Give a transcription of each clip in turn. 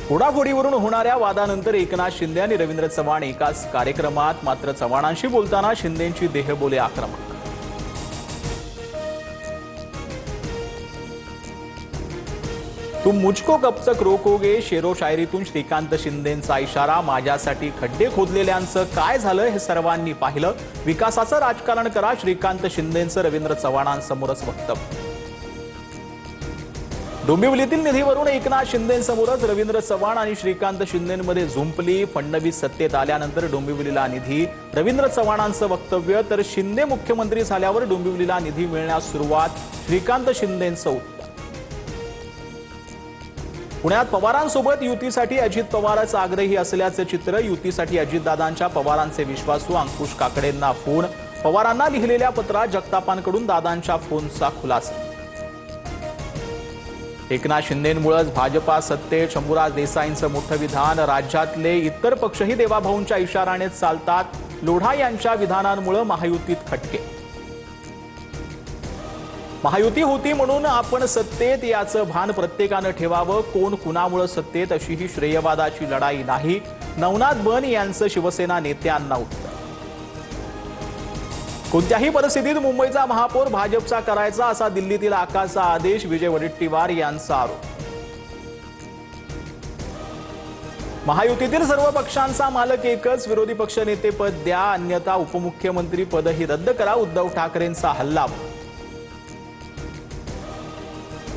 फोडाफोडीवरून होणाऱ्या वादानंतर एकनाथ शिंदे आणि रवींद्र चव्हाण एकाच कार्यक्रमात, मात्र चव्हाणांशी बोलताना शिंदेंची देहबोली आक्रमक। तुम मुझको कब तक रोकोगे शेरो शायरीतून श्रीकांत शिंदेंचा इशारा। माझ्यासाठी खड्डे खोदलेल्यांचं काय झालं हे सर्वांनी पाहिलं। विकासाचं राजकारण करा श्रीकांत शिंदेंचं रवींद्र चव्हाणांसमोरच वक्तव्य। डोंबिवलीतील निधीवरून एकनाथ शिंदेंसमोरच रवींद्र चव्हाण आणि श्रीकांत शिंदेंमध्ये झुंपली। फडणवीस सत्तेत आल्यानंतर डोंबिवलीला निधी, रवींद्र चव्हाणांचं वक्तव्य। तर शिंदे मुख्यमंत्री झाल्यावर डोंबिवलीला निधी मिळण्यास सुरुवात, श्रीकांत शिंदेंचं उत्तर। पुण्यात पवारांसोबत युतीसाठी अजित पवारच आग्रही असल्याचे चित्र। युतीसाठी अजितदादांच्या पवारांचे विश्वासू अंकुश काकडेंना फोन, पवारांना लिहिलेल्या पत्रात जगतापांकडून दादांच्या फोनचा खुलासा। एकनाथ शिंदेंमुळेच भाजपा सत्तेत, शंभूराज देसाईंचं मोठं विधान। राज्यातले इतर पक्षही देवाभाऊंच्या इशाऱ्याने चालतात, लोढा यांच्या विधानांमुळे महायुतीत खटके। महायुती होती म्हणून आपण सत्तेत याचं भान प्रत्येकानं ठेवावं। कोण कुणामुळे सत्तेत अशी ही श्रेयवादाची लढाई नाही, नवनाथ बन यांचं शिवसेना नेत्यांना उत्तर। कोणत्याही परिस्थितीत मुंबईचा महापौर भाजपचा करायचा असा दिल्लीतील आकाचा आदेश, विजय वडेट्टीवार यांचा आरोप। महायुतीतील सर्व पक्षांचा मालक एकच, विरोधी पक्षनेतेपद द्या अन्यथा उपमुख्यमंत्री पदही रद्द करा, उद्धव ठाकरेंचा हल्लाबोल।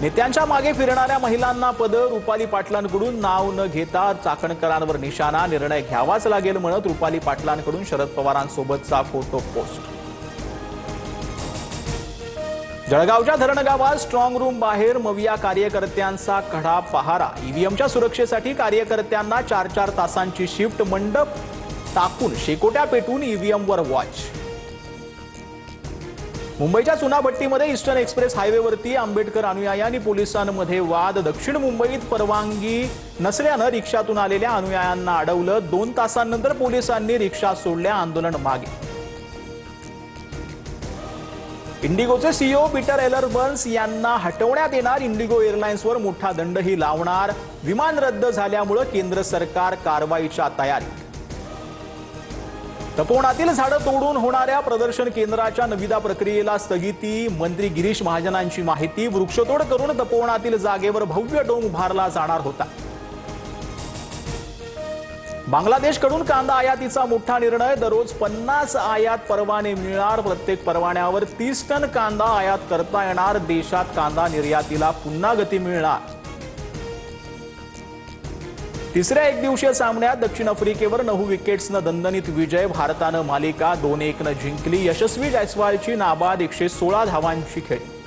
नेत्यांच्या मागे फिरणाऱ्या महिलांना पद, रुपाली पाटलांकडून नाव न घेता चाकणकरांवर निशाणा, निर्णय घ्यावाच लागेल म्हणत रुपाली पाटलांकडून शरद पवारांसोबतचा फोटो पोस्ट। जळगावच्या धरणगावात स्ट्रॉंग रूम बाहेर मविया कार्यकर्त्यांचा कढा पहारा। ईव्हीएमच्या सुरक्षेसाठी कार्यकर्त्यांना 4-4 तासांची शिफ्ट, मंडप टाकून शेकोट्या पेटून ईव्हीएमवर वॉच। मुंबईच्या चुनाभट्टीमध्ये ईस्टर्न एक्सप्रेस हायवेवरती आंबेडकर अनुयायी आणि पोलिसांमध्ये वाद। दक्षिण मुंबईत परवानगी नसल्यानं रिक्षातून आलेल्या अनुयायांना अडवलं, 2 तासांनंतर पोलिसांनी रिक्षा सोडल्या, आंदोलन मागे। इंडिगोचे सीईओ पीटर एलरबर्न्स यांना हटवण्यात येणार, इंडिगो एअरलाइन्सवर मोठा दंडही लावणार। विमान रद्द झाल्यामुळे केंद्र सरकार कारवाईच्या तयारीत। तपोवनातील झाडं तोडून होणाऱ्या प्रदर्शन केंद्राच्या निविदा प्रक्रियेला स्थगिती, मंत्री गिरीश महाजनांची माहिती। वृक्षतोड करून तपोवनातील जागेवर भव्य डोम उभारला जाणार होता। बांगलादेशकडून कांदा आयातीचा मोठा निर्णय, दररोज 50 आयात परवाने मिळणार, प्रत्येक परवान्यावर 30 टन कांदा आयात करता येणार। देशात कांदा निर्यातीला पुन्हा गती मिळणार। तिसऱ्या एकदिवसीय सामन्यात दक्षिण आफ्रिकेवर 9 विकेट्सनं दणदणीत विजय, भारतानं मालिका 2-1 जिंकली। यशस्वी जायस्वालची नाबाद 116 धावांची खेळी।